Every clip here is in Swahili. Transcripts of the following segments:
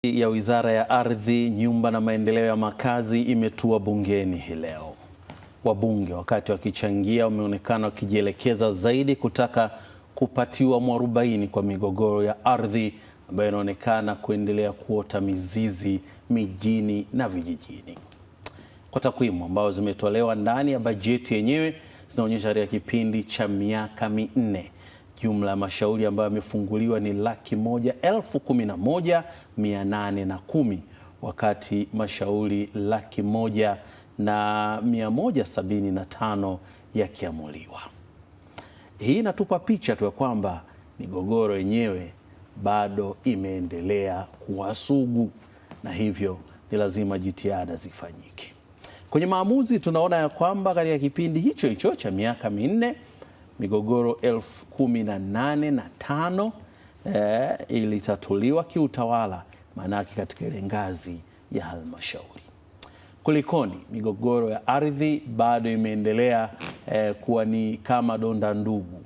Ya Wizara ya Ardhi, Nyumba na Maendeleo ya Makazi imetua bungeni hii leo. Wabunge wakati wakichangia wameonekana wakijielekeza zaidi kutaka kupatiwa mwarobaini kwa migogoro ya ardhi ambayo inaonekana kuendelea kuota mizizi mijini na vijijini. Kwa takwimu ambazo zimetolewa ndani ya bajeti yenyewe zinaonyesha katika kipindi cha miaka minne jumla ya mashauri ambayo yamefunguliwa ni 111,810 wakati mashauri 101,175 yakiamuliwa. Hii inatupa picha tu ya kwamba migogoro yenyewe bado imeendelea kuwa sugu na hivyo ni lazima jitihada zifanyike. Kwenye maamuzi tunaona ya kwamba katika kipindi hicho hicho cha miaka minne migogoro 18,005 ilitatuliwa kiutawala, maanake katika ile ngazi ya halmashauri. Kulikoni, migogoro ya ardhi bado imeendelea kuwa ni kama donda ndugu.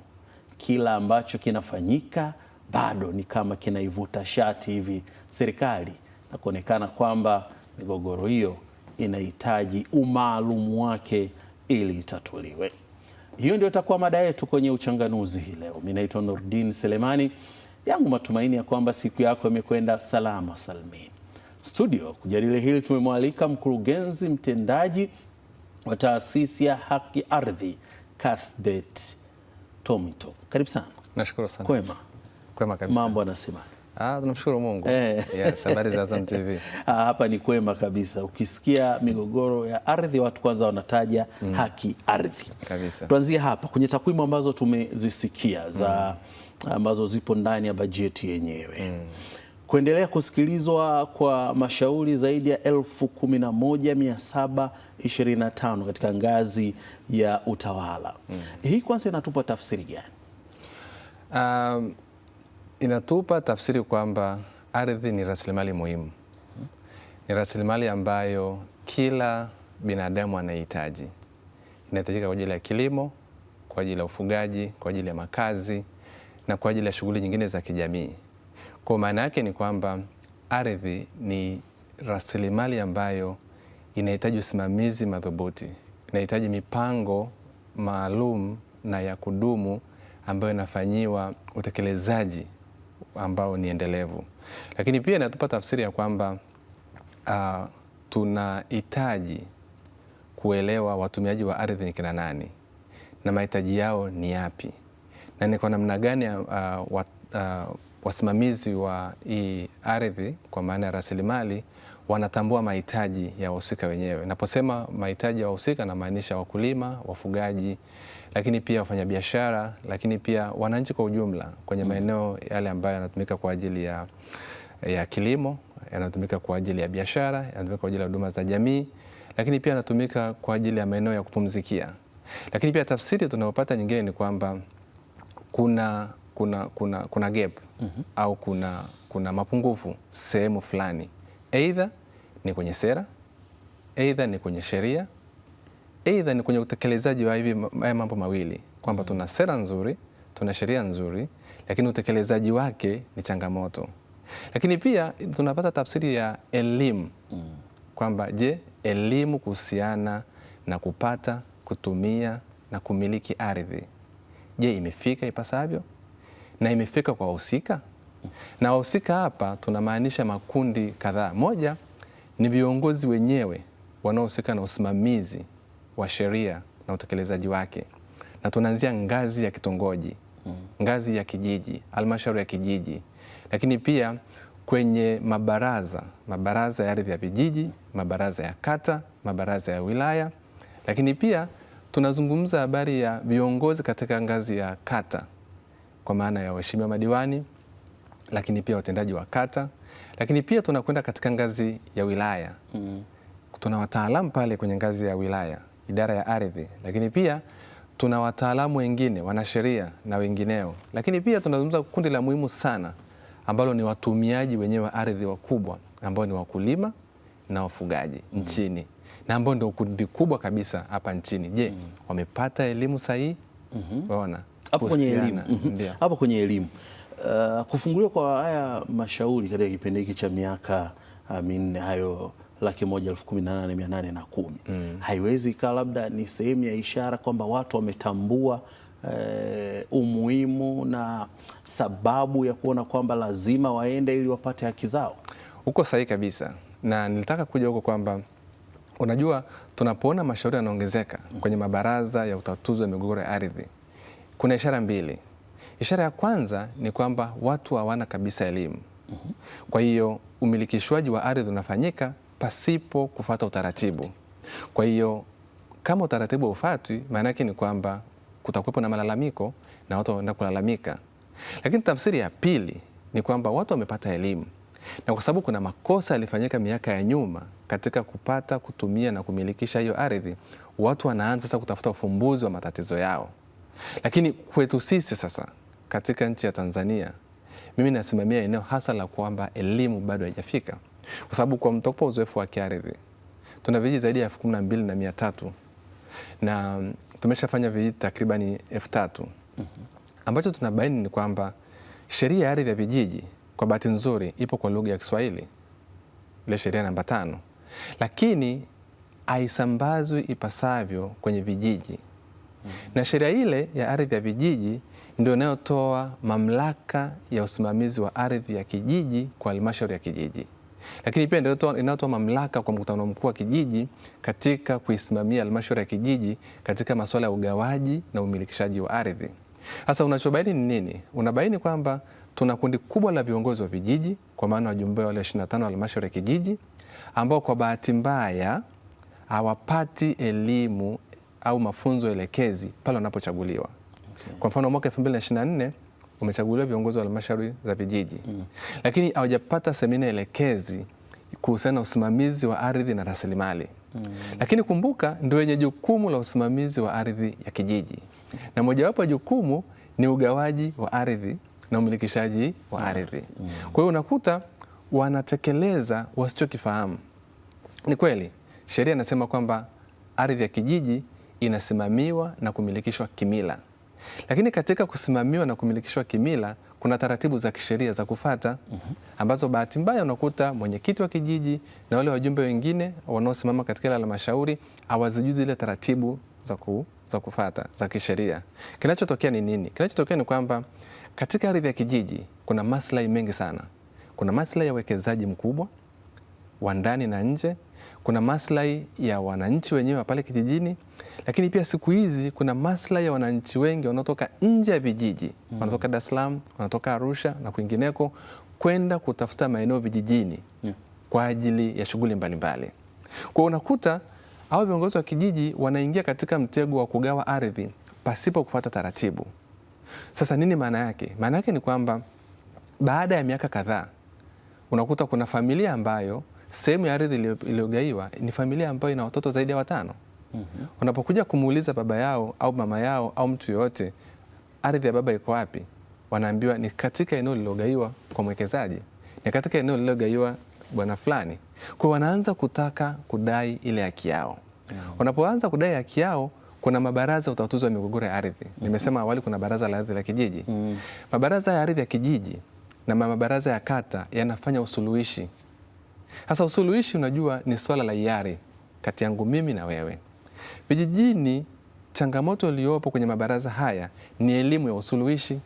Kila ambacho kinafanyika bado ni kama kinaivuta shati hivi serikali na kuonekana kwamba migogoro hiyo inahitaji umaalumu wake ili itatuliwe. Hiyo ndio itakuwa mada yetu kwenye Uchanganuzi hii leo. Mimi naitwa Nurdin Selemani. Yangu matumaini ya kwamba siku yako imekwenda salama salmin. Studio kujadili hili tumemwalika mkurugenzi mtendaji wa taasisi ya Haki Ardhi Cuthbert Tomito. Karibu sana. Nashukuru sana. Kwema. Kwema kabisa. Mambo anasema. Tunamshukuru Mungu. Yes, habari za Azam TV. Hapa ni kwema kabisa. Ukisikia migogoro ya ardhi watu kwanza wanataja haki ardhi. Kabisa. Tuanzie hapa kwenye takwimu ambazo tumezisikia za ambazo zipo ndani ya bajeti yenyewe. Kuendelea kusikilizwa kwa mashauri zaidi ya 11,725 katika ngazi ya utawala. Hii kwanza inatupa tafsiri gani? Inatupa tafsiri kwamba ardhi ni rasilimali muhimu. Ni rasilimali ambayo kila binadamu anahitaji. Inahitajika kwa ajili ya kilimo, kwa ajili ya ufugaji, kwa ajili ya makazi na kwa ajili ya shughuli nyingine za kijamii. Kwa maana yake ni kwamba ardhi ni rasilimali ambayo inahitaji usimamizi madhubuti. Inahitaji mipango maalum na ya kudumu ambayo inafanyiwa utekelezaji ambao ni endelevu. Lakini pia inatupa tafsiri ya kwamba tunahitaji kuelewa watumiaji wa ardhi ni kina nani na mahitaji yao ni yapi na ni kwa namna gani wasimamizi wa hii ardhi kwa maana ya rasilimali wanatambua mahitaji ya wahusika wenyewe. Naposema mahitaji ya wahusika namaanisha wakulima, wafugaji, lakini pia wafanyabiashara, lakini pia wananchi kwa ujumla kwenye maeneo yale ambayo yanatumika kwa ajili ya kilimo, yanatumika kwa ajili ya biashara, yanatumika kwa ajili ya huduma za jamii, lakini pia yanatumika kwa ajili ya maeneo ya kupumzikia. Lakini pia tafsiri tunayopata nyingine ni kwamba kuna gap au kuna mapungufu sehemu fulani. Aidha ni kwenye sera, aidha ni kwenye sheria, aidha ni kwenye utekelezaji wa hivi mambo mawili, kwamba tuna sera nzuri, tuna sheria nzuri, lakini utekelezaji wake ni changamoto. Lakini pia tunapata tafsiri ya elimu kwamba je, elimu kuhusiana na kupata, kutumia na kumiliki ardhi, je, imefika ipasavyo na imefika kwa wahusika? Na wahusika hapa tunamaanisha makundi kadhaa. Moja ni viongozi wenyewe wanaohusika na usimamizi wa sheria na utekelezaji wake, na tunaanzia ngazi ya kitongoji, ngazi ya kijiji, halmashauri ya kijiji, lakini pia kwenye mabaraza ya ardhi ya vijiji, mabaraza ya kata, mabaraza ya wilaya, lakini pia tunazungumza habari ya viongozi katika ngazi ya kata kwa maana ya waheshimiwa madiwani, lakini pia watendaji wa kata, lakini pia tunakwenda katika ngazi ya wilaya. Tuna wataalamu pale kwenye ngazi ya wilaya, idara ya ardhi, lakini pia tuna wataalamu wengine, wanasheria na wengineo. Lakini pia tunazungumza kundi la muhimu sana ambalo ni watumiaji wenyewe wa ardhi wakubwa ambao ni wakulima na wafugaji nchini, na ambao ndio kundi kubwa kabisa hapa nchini. Je, wamepata elimu sahihi? Waona? Hapo kwenye elimu. Hapo kwenye elimu. kufunguliwa kwa haya mashauri katika kipindi hiki cha miaka minne, hayo 118,810 haiwezi ikawa labda ni sehemu ya ishara kwamba watu wametambua umuhimu na sababu ya kuona kwamba lazima waende ili wapate haki zao? Uko sahihi kabisa, na nilitaka kuja huko kwamba unajua, tunapoona mashauri yanaongezeka kwenye mabaraza ya utatuzi wa migogoro ya ardhi, kuna ishara mbili. Ishara ya kwanza ni kwamba watu hawana kabisa elimu. Kwa hiyo umilikishwaji wa ardhi unafanyika pasipo kufuata utaratibu. Kwa hiyo kama utaratibu haufuatwi, maana yake ni kwamba kutakuwepo na malalamiko na watu wanaenda kulalamika. Lakini tafsiri ya pili ni kwamba watu wamepata elimu, na kwa sababu kuna makosa yalifanyika miaka ya nyuma katika kupata, kutumia na kumilikisha hiyo ardhi, watu wanaanza sasa kutafuta ufumbuzi wa matatizo yao. Lakini kwetu sisi sasa katika nchi ya Tanzania, mimi nasimamia eneo hasa la kwamba elimu bado haijafika, kwa sababu kwa mtopo uzoefu wa kiardhi tuna vijiji zaidi ya 12,300 na tumeshafanya vijiji takribani 3,000. Ambacho tunabaini ni kwamba sheria ya ardhi ya vijiji kwa bahati nzuri ipo kwa lugha ya Kiswahili, ile sheria namba 5, lakini haisambazwi ipasavyo kwenye vijiji. Na sheria ile ya ardhi ya vijiji ndio inayotoa mamlaka ya usimamizi wa ardhi ya kijiji kwa halmashauri ya kijiji, lakini pia ndio inayotoa mamlaka kwa mkutano mkuu wa kijiji katika kuisimamia halmashauri ya kijiji katika masuala ya ugawaji na umilikishaji wa ardhi. Sasa unachobaini ni nini? Unabaini kwamba tuna kundi kubwa la viongozi wa vijiji, kwa maana wajumbe wale 25 wa halmashauri ya kijiji, ambao kwa bahati mbaya hawapati elimu au mafunzo elekezi pale wanapochaguliwa. Kwa mfano mwaka 2024 umechaguliwa viongozi wa halmashauri za vijiji, lakini hawajapata semina elekezi kuhusiana na usimamizi wa ardhi na rasilimali. Lakini kumbuka, ndio wenye jukumu la usimamizi wa ardhi ya kijiji, na mojawapo ya jukumu ni ugawaji wa ardhi na umilikishaji wa ardhi. Kwa hiyo unakuta wanatekeleza wasichokifahamu. Ni kweli sheria inasema kwamba ardhi ya kijiji inasimamiwa na kumilikishwa kimila, lakini katika kusimamiwa na kumilikishwa kimila kuna taratibu za kisheria za kufata, ambazo bahati mbaya unakuta mwenyekiti wa kijiji na wale wajumbe wengine wanaosimama katika ile halmashauri hawazijui zile taratibu za kufata za kisheria. Kinachotokea ni nini? Kinachotokea ni kwamba katika ardhi ya kijiji kuna maslahi mengi sana. Kuna maslahi ya uwekezaji mkubwa wa ndani na nje, kuna maslahi ya wananchi wenyewe pale kijijini, lakini pia siku hizi kuna maslahi ya wananchi wengi wanaotoka nje ya vijiji, wanatoka Dar es Salaam, wanatoka Arusha na kwingineko kwenda kutafuta maeneo vijijini kwa ajili ya shughuli mbalimbali. Kwa unakuta hao viongozi wa kijiji wanaingia katika mtego wa kugawa ardhi pasipo kufuata taratibu. Sasa nini maana yake? Maana yake ni kwamba baada ya miaka kadhaa unakuta kuna familia ambayo sehemu ya ardhi iliyogaiwa ni familia ambayo ina watoto zaidi ya 5. Unapokuja kumuuliza baba yao au mama yao au mtu yoyote, ardhi ya baba iko wapi? Wanaambiwa ni katika eneo lililogaiwa kwa mwekezaji, ni katika eneo lililogaiwa bwana fulani. Kwa wanaanza kutaka kudai ile haki yao. Wanapoanza kudai haki yao, kuna mabaraza ya utatuzi wa migogoro ya ardhi. Nimesema awali kuna baraza la ardhi la kijiji. Mabaraza ya ardhi ya kijiji na mabaraza ya kata yanafanya usuluhishi. Sasa usuluhishi, unajua, ni swala la hiari kati yangu mimi na wewe. Vijijini changamoto iliyopo kwenye mabaraza haya ni elimu ya usuluhishi.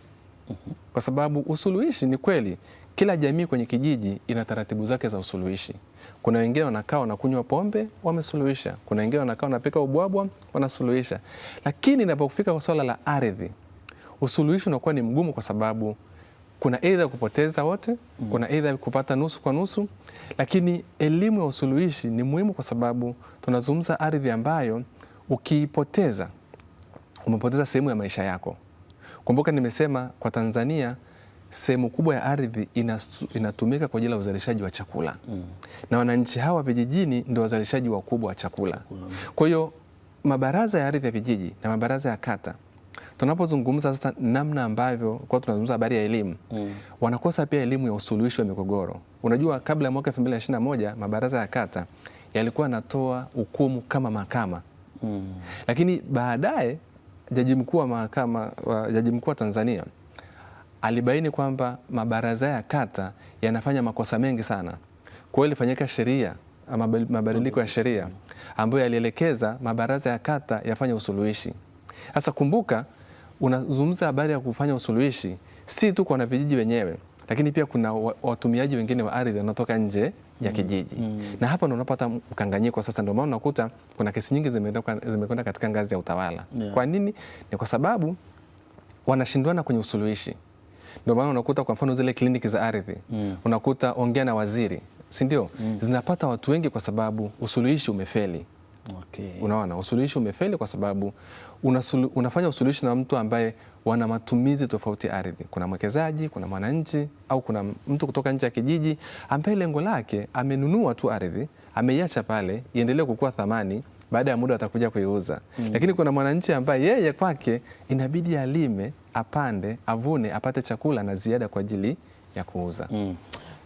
Kwa sababu usuluhishi, ni kweli kila jamii kwenye kijiji ina taratibu zake za usuluhishi. Kuna wengine wanakaa wanakunywa pombe, wamesuluhisha. Kuna wengine wanakaa wanapika ubwabwa, wanasuluhisha. Lakini inapofika kwa swala la ardhi, usuluhishi unakuwa ni mgumu, kwa sababu kuna aidha kupoteza wote, kuna aidha kupata nusu kwa nusu. Lakini elimu ya usuluhishi ni muhimu, kwa sababu tunazungumza ardhi ambayo ukiipoteza umepoteza sehemu ya maisha yako. Kumbuka nimesema kwa Tanzania sehemu kubwa ya ardhi inatumika kwa ajili ya uzalishaji wa chakula. Na wananchi hawa vijijini ndio wazalishaji wakubwa wa chakula. Kwa hiyo mabaraza ya ardhi ya vijiji na mabaraza ya kata, tunapozungumza sasa namna ambavyo kwa tunazungumza habari ya elimu, wanakosa pia elimu ya usuluhishi wa migogoro. Unajua, kabla ya mwaka 2021 mabaraza ya kata yalikuwa yanatoa hukumu kama mahakama. Lakini baadaye jaji mkuu wa Tanzania alibaini kwamba mabaraza ya kata yanafanya makosa mengi sana. Kwa hiyo ilifanyika sheria, mabadiliko ya sheria ambayo yalielekeza mabaraza ya kata yafanye usuluhishi. Sasa kumbuka, unazungumza habari ya kufanya usuluhishi si tu kwa wanavijiji wenyewe, lakini pia kuna watumiaji wengine wa ardhi wanaotoka nje ya kijiji. Na hapa ndo unapata mkanganyiko. Sasa ndio maana unakuta kuna kesi nyingi zimekwenda katika ngazi ya utawala. Kwa nini? Ni kwa sababu wanashindwana kwenye usuluhishi. Ndio maana unakuta kwa mfano zile kliniki za ardhi, unakuta ongea na waziri, si ndio? Zinapata watu wengi kwa sababu usuluhishi umefeli. Okay. Unaona, usuluhishi umefeli kwa sababu unafanya usuluhishi na mtu ambaye wana matumizi tofauti ya ardhi. Kuna mwekezaji, kuna mwananchi, au kuna mtu kutoka nje ya kijiji ambaye lengo lake amenunua tu ardhi, ameiacha pale iendelee kukua thamani, baada ya muda atakuja kuiuza. Lakini kuna mwananchi ambaye yeye kwake inabidi alime, apande, avune, apate chakula na ziada kwa ajili ya kuuza.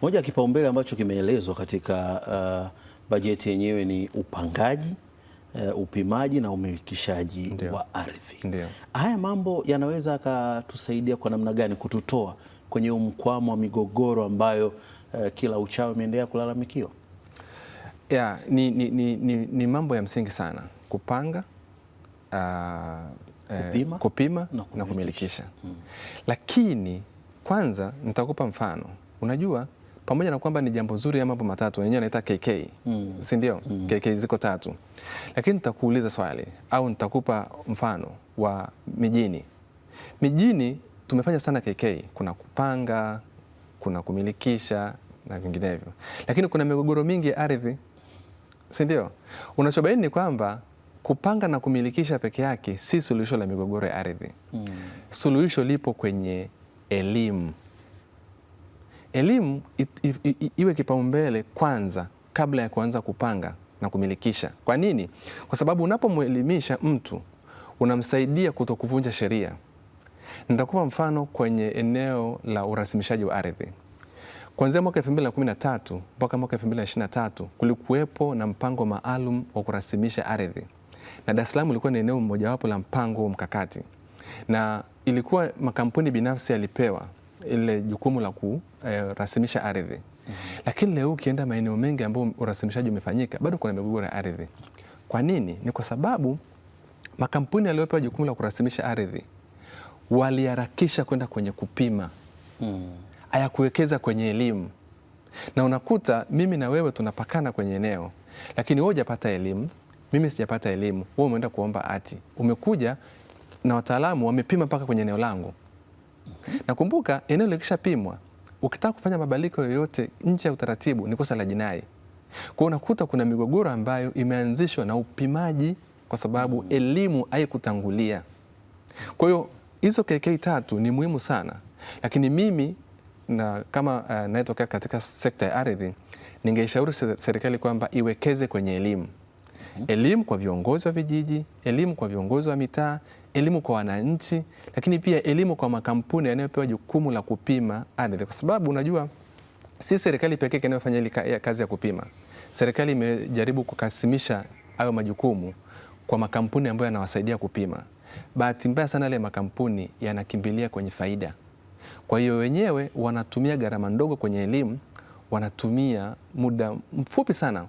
Moja ya kipaumbele ambacho kimeelezwa katika bajeti yenyewe ni upangaji, upimaji na umilikishaji wa ardhi. Haya mambo yanaweza akatusaidia kwa namna gani kututoa kwenye mkwamo wa migogoro ambayo kila uchao imeendelea kulalamikiwa? Ni mambo ya msingi sana: kupanga, kupima na kumilikisha. Lakini kwanza nitakupa mfano. Unajua, pamoja na kwamba ni jambo zuri ya mambo matatu, wenyewe wanaita KK, si ndio? KK ziko 3. Lakini nitakuuliza swali au nitakupa mfano wa mijini. Mijini tumefanya sana KK, kuna kupanga, kuna kumilikisha na vinginevyo. Lakini kuna migogoro mingi ya ardhi, si ndio? Unachobaini ni kwamba kupanga na kumilikisha peke yake si suluhisho la migogoro ya ardhi. Suluhisho lipo kwenye elimu. Elimu iwe kipaumbele kwanza kabla ya kuanza kupanga na kumilikisha. Kwa nini? Kwa sababu unapomwelimisha mtu unamsaidia kutokuvunja sheria. Nitakupa mfano kwenye eneo la urasimishaji wa ardhi. Kuanzia mwaka 2013 mpaka mwaka 2023 kulikuwepo na mpango maalum wa kurasimisha ardhi, na Dar es Salaam ilikuwa ni eneo mojawapo la mpango mkakati, na ilikuwa makampuni binafsi yalipewa ile jukumu la kurasimisha ardhi. Lakini leo ukienda maeneo mengi ambayo urasimishaji umefanyika, bado kuna migogoro ya ardhi. Kwa nini? Ni kwa sababu makampuni yaliyopewa jukumu la kurasimisha ardhi waliharakisha kwenda kwenye kupima, hayakuwekeza kwenye elimu. Na unakuta mimi na wewe tunapakana kwenye eneo, lakini wewe hujapata elimu, mimi sijapata elimu. Wewe umeenda kuomba hati, umekuja na wataalamu wamepima mpaka kwenye eneo langu. Na kumbuka, eneo likishapimwa, ukitaka kufanya mabadiliko yoyote nje ya utaratibu ni kosa la jinai. Kwa hiyo unakuta kuna migogoro ambayo imeanzishwa na upimaji kwa sababu elimu haikutangulia. Kwa hiyo hizo KK 3 ni muhimu sana, lakini mimi na kama nayetokea katika sekta ya ardhi, ningeishauri serikali kwamba iwekeze kwenye elimu. Elimu kwa viongozi wa vijiji, elimu kwa viongozi wa mitaa, elimu kwa wananchi, lakini pia elimu kwa makampuni yanayopewa jukumu la kupima ardhi, kwa sababu unajua si serikali pekee inayofanya ile kazi ya kupima. Serikali imejaribu kukasimisha hayo majukumu kwa makampuni ambayo yanawasaidia kupima. Bahati mbaya sana yale makampuni yanakimbilia kwenye faida. Kwa hiyo wenyewe wanatumia gharama ndogo kwenye elimu, wanatumia muda mfupi sana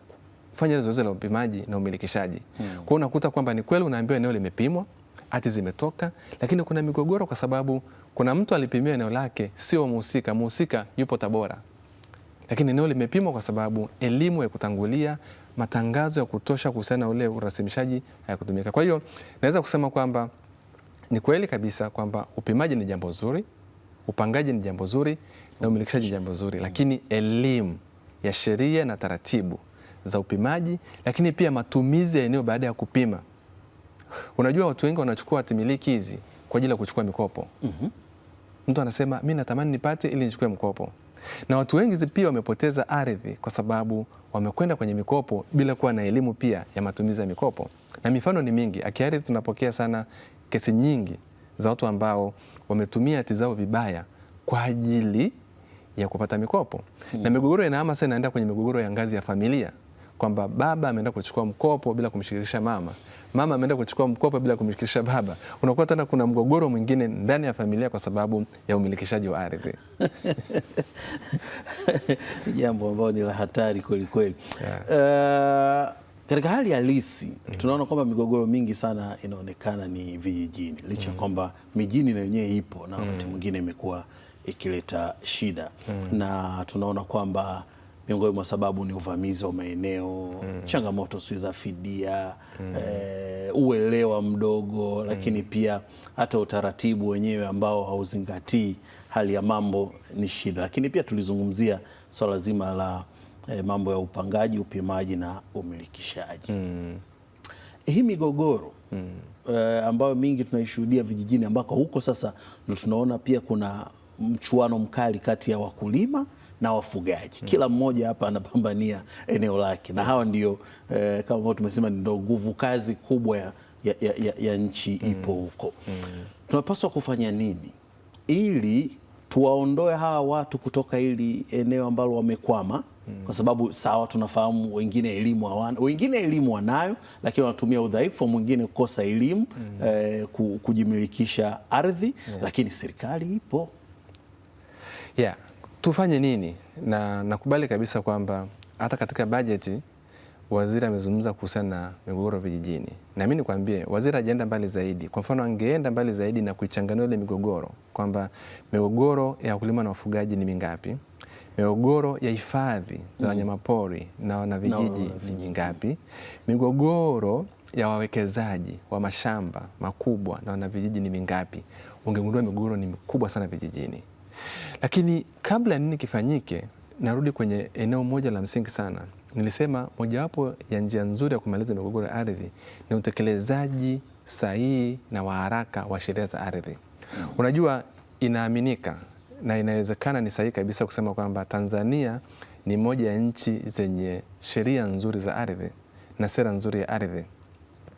kufanya zoezi la upimaji na umilikishaji. Kwa hiyo unakuta kwamba ni kweli unaambiwa eneo limepimwa, hati zimetoka, lakini kuna migogoro kwa sababu kuna mtu alipimia eneo lake, sio mhusika, mhusika yupo Tabora. Lakini eneo limepimwa kwa sababu elimu ya kutangulia, matangazo ya kutosha kuhusiana na ule urasimishaji hayakutumika. Kwa hiyo naweza kusema kwamba ni kweli kabisa kwamba upimaji ni jambo zuri, upangaji ni jambo zuri na umilikishaji ni jambo zuri, lakini elimu ya sheria na taratibu za upimaji, lakini pia matumizi ya eneo baada ya kupima. Unajua watu wengi wanachukua hatimiliki hizi kwa ajili ya kuchukua mikopo. Mtu anasema mimi natamani nipate ili nichukue mkopo. Na watu wengi pia wamepoteza ardhi kwa sababu wamekwenda kwenye mikopo bila kuwa na elimu pia ya matumizi ya mikopo. Na mifano ni mingi. Akiardhi tunapokea sana kesi nyingi za watu ambao wametumia hati zao vibaya kwa ajili ya kupata mikopo. Na migogoro inahama sana, inaenda kwenye migogoro ya ngazi ya familia. kwamba baba ameenda kuchukua mkopo bila kumshirikisha mama, mama ameenda kuchukua mkopo bila kumshirikisha baba, unakuwa tena kuna mgogoro mwingine ndani ya familia kwa sababu ya umilikishaji wa ardhi. Jambo ambalo ni la hatari kweli kweli. Katika hali halisi tunaona kwamba migogoro mingi sana inaonekana ni vijijini, licha kwamba mijini na yenyewe ipo na wakati mwingine imekuwa ikileta shida na tunaona kwamba miongoni mwa sababu ni uvamizi wa maeneo, changamoto si za fidia, uelewa mdogo, lakini pia hata utaratibu wenyewe ambao hauzingatii hali ya mambo ni shida. Lakini pia tulizungumzia swala zima la mambo ya upangaji, upimaji na umilikishaji. Hii migogoro ambayo mingi tunaishuhudia vijijini, ambako huko sasa ndio tunaona pia kuna mchuano mkali kati ya wakulima na wafugaji. Kila mmoja hapa anapambania eneo lake, na hawa ndio kama ambao tumesema ndio nguvu kazi kubwa ya nchi ipo huko. Tunapaswa kufanya nini ili tuwaondoe hawa watu kutoka hili eneo ambalo wamekwama? Kwa sababu sawa, tunafahamu wengine elimu hawana, wengine elimu wanayo, lakini wanatumia udhaifu, mwingine kukosa elimu kujimilikisha ardhi, lakini serikali ipo. Tufanye nini? Na nakubali kabisa kwamba hata katika bajeti waziri amezungumza kuhusiana na migogoro vijijini, na mimi nikwambie waziri hajaenda mbali zaidi. Kwa mfano, angeenda mbali zaidi na kuichanganua ile migogoro kwamba migogoro ya wakulima na wafugaji ni mingapi, migogoro ya hifadhi za wanyamapori na wanavijiji ni mingapi, migogoro ya wawekezaji wa mashamba makubwa na wanavijiji ni mingapi, ungegundua migogoro ni mikubwa sana vijijini. Lakini kabla nini kifanyike, narudi kwenye eneo moja la msingi sana. Nilisema mojawapo ya njia nzuri ya kumaliza migogoro ya ardhi ni utekelezaji sahihi na wa haraka wa sheria za ardhi. Unajua, inaaminika na inawezekana ni sahihi kabisa kusema kwamba Tanzania ni moja ya nchi zenye sheria nzuri za ardhi na sera nzuri ya ardhi,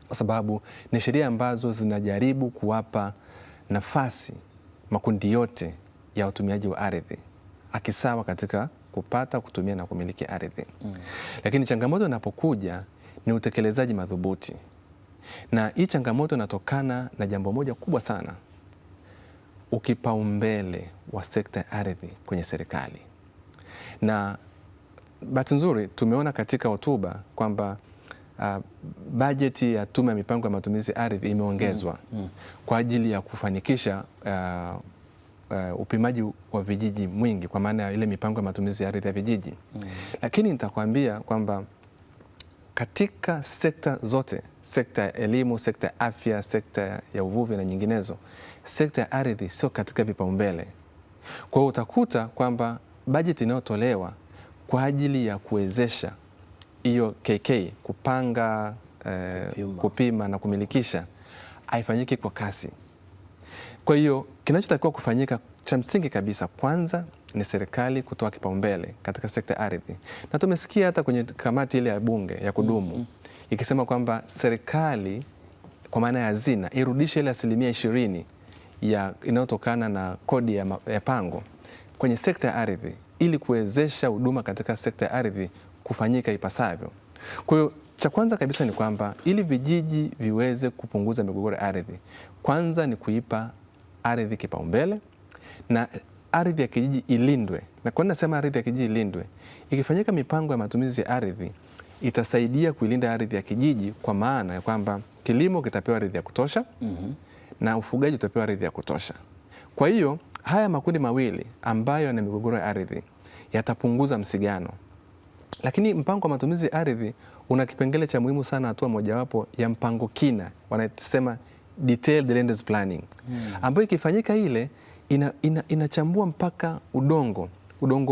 kwa sababu ni sheria ambazo zinajaribu kuwapa nafasi makundi yote ya utumiaji wa ardhi akisawa katika kupata, kutumia na kumiliki ardhi. Lakini changamoto inapokuja ni utekelezaji madhubuti, na hii changamoto inatokana na jambo moja kubwa sana: ukipaumbele wa sekta ya ardhi kwenye serikali. Na bahati nzuri tumeona katika hotuba kwamba bajeti ya Tume ya Mipango ya Matumizi ya Ardhi imeongezwa kwa ajili ya kufanikisha upimaji wa vijiji mwingi, kwa maana ya ile mipango ya matumizi ya ardhi ya vijiji. Lakini nitakwambia kwamba katika sekta zote, sekta ya elimu, sekta ya afya, sekta ya uvuvi na nyinginezo, sekta ya ardhi sio katika vipaumbele. Kwa hiyo utakuta kwamba bajeti inayotolewa kwa ajili ya kuwezesha hiyo KK kupanga, kupima na kumilikisha haifanyiki kwa kasi. Kwa hiyo kinachotakiwa kufanyika cha msingi kabisa, kwanza ni serikali kutoa kipaumbele katika sekta ya ardhi, na tumesikia hata kwenye kamati ile ya bunge ya kudumu ikisema kwamba serikali kwa maana ya hazina irudishe ile 20% ya inayotokana na kodi ya pango kwenye sekta ya ardhi ili kuwezesha huduma katika sekta ya ardhi kufanyika ipasavyo. Kwa hiyo cha kwanza kabisa ni kwamba ili vijiji viweze kupunguza migogoro ya ardhi, kwanza ni kuipa ardhi kipaumbele na ardhi ya kijiji ilindwe. Na kwa nini nasema ardhi ya kijiji ilindwe? Ikifanyika mipango ya matumizi ya ardhi itasaidia kuilinda ardhi ya kijiji, kwa maana ya kwamba kilimo kitapewa ardhi ya kutosha na ufugaji utapewa ardhi ya kutosha. Kwa hiyo haya makundi mawili ambayo yana migogoro ya ardhi yatapunguza msigano. Lakini mpango wa matumizi ya ardhi una kipengele cha muhimu sana, hatua mojawapo ya mpango kina, wanasema detailed land use planning, ambayo ikifanyika ile inachambua mpaka udongo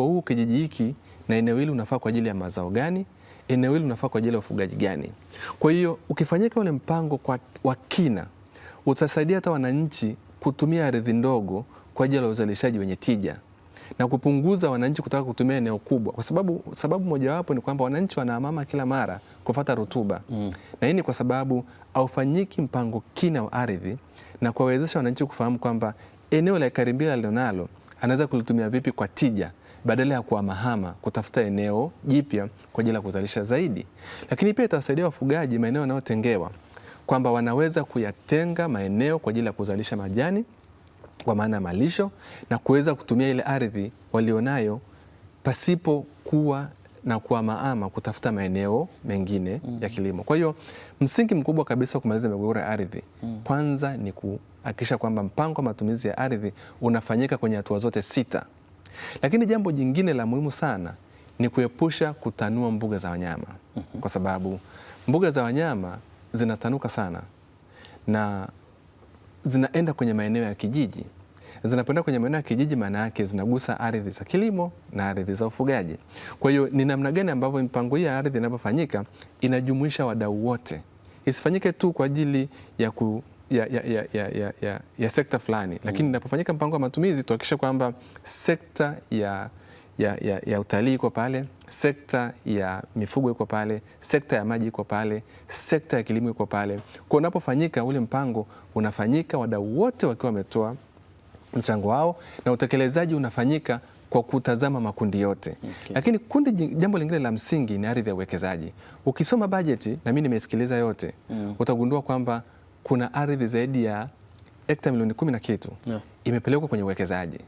huu, kijiji hiki na eneo hili unafaa kwa ajili ya mazao gani, eneo hili unafaa kwa ajili ya ufugaji gani. Kwa hiyo ukifanyika ule mpango wa kina, utasaidia hata wananchi kutumia ardhi ndogo kwa ajili ya uzalishaji wenye tija na kupunguza wananchi kutaka kutumia eneo kubwa, kwa sababu mojawapo ni kwamba wananchi wanahamama kila mara kufuata rutuba. Na hii ni kwa sababu haufanyiki mpango kina wa ardhi na kuwawezesha wananchi kufahamu kwamba eneo la ekari 2 alilonalo anaweza kulitumia vipi kwa tija badala ya kuhamahama kutafuta eneo jipya kwa ajili ya kuzalisha zaidi. Lakini pia itawasaidia wafugaji maeneo yanayotengewa kwamba wanaweza kuyatenga maeneo kwa ajili ya kuzalisha majani kwa maana ya malisho na kuweza kutumia ile ardhi walionayo pasipo kuwa na kuhamahama kutafuta maeneo mengine ya kilimo. Kwa hiyo msingi mkubwa kabisa kumaliza migogoro ya ardhi kwanza ni kuhakikisha kwamba mpango wa matumizi ya ardhi unafanyika kwenye hatua zote 6. Lakini jambo jingine la muhimu sana ni kuepusha kutanua mbuga za wanyama, kwa sababu mbuga za wanyama zinatanuka sana na zinaenda kwenye maeneo ya kijiji. Zinapoenda kwenye maeneo ya kijiji, maana yake zinagusa ardhi za kilimo na ardhi za ufugaji. Kwa hiyo ni namna gani ambavyo mipango hii ya ardhi inapofanyika inajumuisha wadau wote, isifanyike tu kwa ajili ya sekta fulani, lakini inapofanyika mpango wa matumizi tuhakikishe kwamba sekta ya utalii iko pale, sekta ya mifugo iko pale, sekta ya maji iko pale, sekta ya kilimo iko pale. Kwa unapofanyika ule mpango unafanyika wadau wote wakiwa wametoa mchango wao na utekelezaji unafanyika kwa kutazama makundi yote. Okay. Lakini jambo lingine la msingi ni ardhi ya uwekezaji. Ukisoma bajeti, na mimi nimesikiliza yote, utagundua kwamba kuna ardhi zaidi ya hekta milioni 10 na kitu imepelekwa kwenye uwekezaji.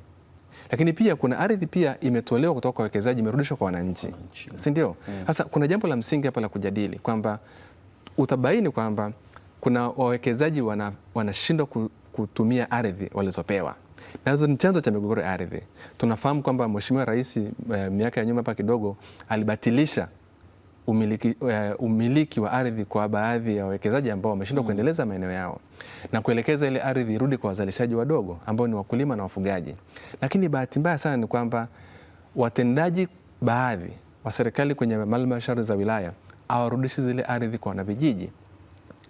Lakini pia kuna ardhi pia imetolewa kutoka kwa wawekezaji imerudishwa kwa wananchi. Si ndio? Sasa kuna jambo la msingi hapa la kujadili kwamba utabaini kwamba kuna wawekezaji wanashindwa kutumia ardhi walizopewa. Na hizo ni chanzo cha migogoro ya ardhi. Tunafahamu kwamba Mheshimiwa Rais miaka ya nyuma hapa kidogo alibatilisha umiliki wa ardhi kwa baadhi ya wawekezaji ambao wameshindwa kuendeleza maeneo yao na kuelekeza ile ardhi irudi kwa wazalishaji wadogo ambao ni wakulima na wafugaji. Lakini bahati mbaya sana ni kwamba watendaji baadhi wa serikali kwenye halmashauri za wilaya hawarudishi zile ardhi kwa wanavijiji,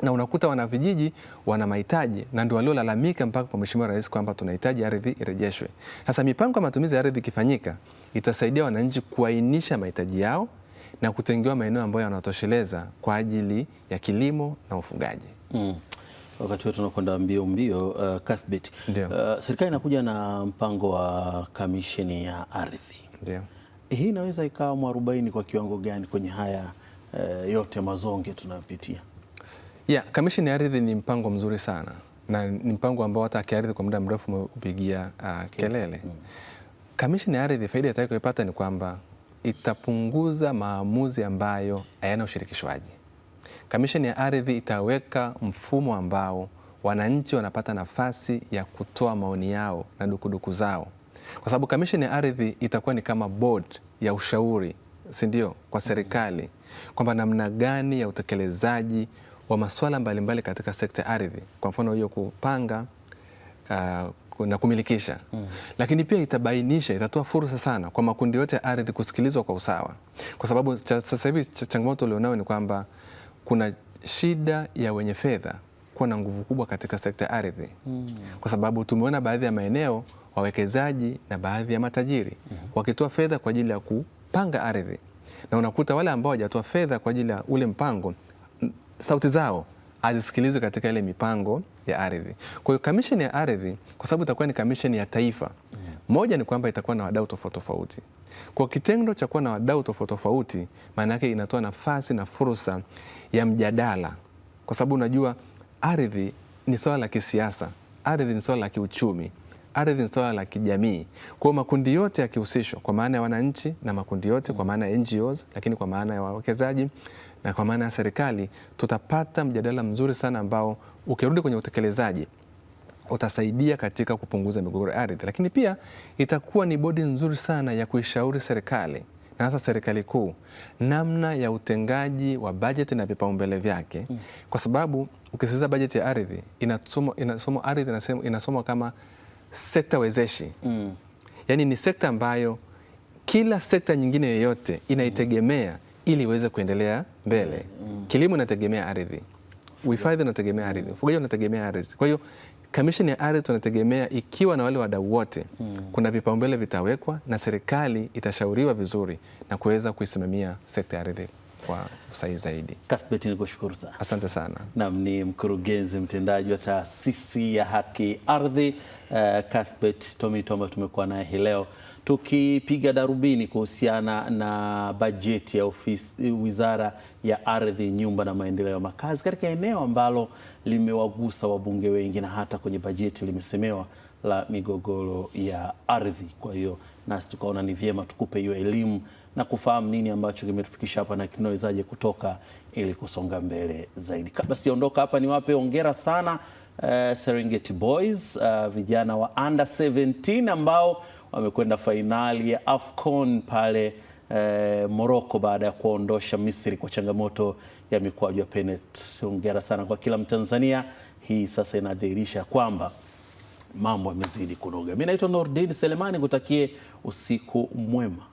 na unakuta wanavijiji wana mahitaji na ndio waliolalamika mpaka kwa Mheshimiwa Rais kwamba tunahitaji ardhi irejeshwe. Sasa mipango ya matumizi ya ardhi ikifanyika itasaidia wananchi kuainisha mahitaji yao na kutengewa maeneo ambayo yanatosheleza kwa ajili ya kilimo na ufugaji. Wakati wetu tunakwenda mbio, Cuthbert, serikali inakuja na mpango wa kamisheni ya ardhi. Ndio. Hii inaweza ikawa mwarobaini kwa kiwango gani kwenye haya yote mazonge tunayopitia? Kamisheni ya ardhi ni mpango mzuri sana na ni mpango ambao hata kiardhi kwa muda mrefu umeupigia kelele. Kamisheni ya ardhi faida itakayopata ni kwamba itapunguza maamuzi ambayo hayana ushirikishwaji. Kamisheni ya ardhi itaweka mfumo ambao wananchi wanapata nafasi ya kutoa maoni yao na dukuduku zao, kwa sababu kamisheni ya ardhi itakuwa ni kama board ya ushauri, si ndio, kwa serikali kwamba namna gani ya utekelezaji wa masuala mbalimbali katika sekta ya ardhi, kwa mfano hiyo kupanga na kumilikisha. Lakini pia itatoa fursa sana kwa makundi yote ya ardhi kusikilizwa kwa usawa, kwa sababu sasa hivi changamoto ulionayo ni kwamba kuna shida ya wenye fedha kuwa na nguvu kubwa katika sekta ya ardhi. Kwa sababu tumeona baadhi ya maeneo wawekezaji na baadhi ya matajiri wakitoa fedha kwa ajili ya kupanga ardhi, na unakuta wale ambao hawajatoa fedha kwa ajili ya ule mpango sauti zao hazisikilizwe katika ile mipango ya ardhi. Kwa hiyo kamisheni ya ardhi, kwa sababu itakuwa ni kamisheni ya taifa, moja ni kwamba itakuwa na wadau tofauti tofauti. Kwa kitendo cha kuwa na wadau tofauti tofauti, maana yake inatoa nafasi na fursa ya mjadala, kwa sababu unajua ardhi ni swala la kisiasa, ardhi ni swala la kiuchumi, ardhi ni swala la kijamii. Kwa makundi yote yakihusishwa, kwa maana ya wananchi na makundi yote kwa maana ya NGOs, lakini kwa maana ya wawekezaji na kwa maana ya serikali, tutapata mjadala mzuri sana ambao ukirudi kwenye utekelezaji utasaidia katika kupunguza migogoro ya ardhi. Lakini pia itakuwa ni bodi nzuri sana ya kuishauri serikali na hasa serikali kuu namna ya utengaji wa bajeti na vipaumbele vyake, kwa sababu ukisikiliza bajeti ya ardhi inasomwa kama sekta wezeshi. Yaani ni sekta ambayo kila sekta nyingine yoyote inaitegemea ili iweze kuendelea mbele. Kilimo inategemea ardhi, uhifadhi unategemea ardhi, ufugaji unategemea ardhi. Kwa hiyo kamisheni ya ardhi tunategemea ikiwa na wale wadau wote, kuna vipaumbele vitawekwa na serikali itashauriwa vizuri na kuweza kuisimamia sekta ya ardhi kwa usahihi zaidi. Cuthbert, nikushukuru sana. Asante sana. Naam, ni mkurugenzi mtendaji wa taasisi ya Haki Ardhi Cuthbert Tomito ambaye tumekuwa naye hii leo tukipiga darubini kuhusiana na bajeti ya Wizara ya Ardhi, Nyumba na Maendeleo ya Makazi katika eneo ambalo limewagusa wabunge wengi na hata kwenye bajeti limesemewa la migogoro ya ardhi. Kwa hiyo nasi tukaona ni vyema tukupe hiyo elimu na kufahamu nini ambacho kimetufikisha hapa na tunawezaje kutoka ili kusonga mbele zaidi. Kabla sijaondoka hapa, niwape hongera sana Serengeti Boys, vijana wa under 17 ambao wamekwenda fainali ya AFCON pale Morocco baada ya kuondosha Misri kwa changamoto ya mikwaju ya penalty. Hongera sana kwa kila Mtanzania. Hii sasa inadhihirisha kwamba mambo yamezidi kunoga. Mimi naitwa Nordin Selemani, kutakie usiku mwema.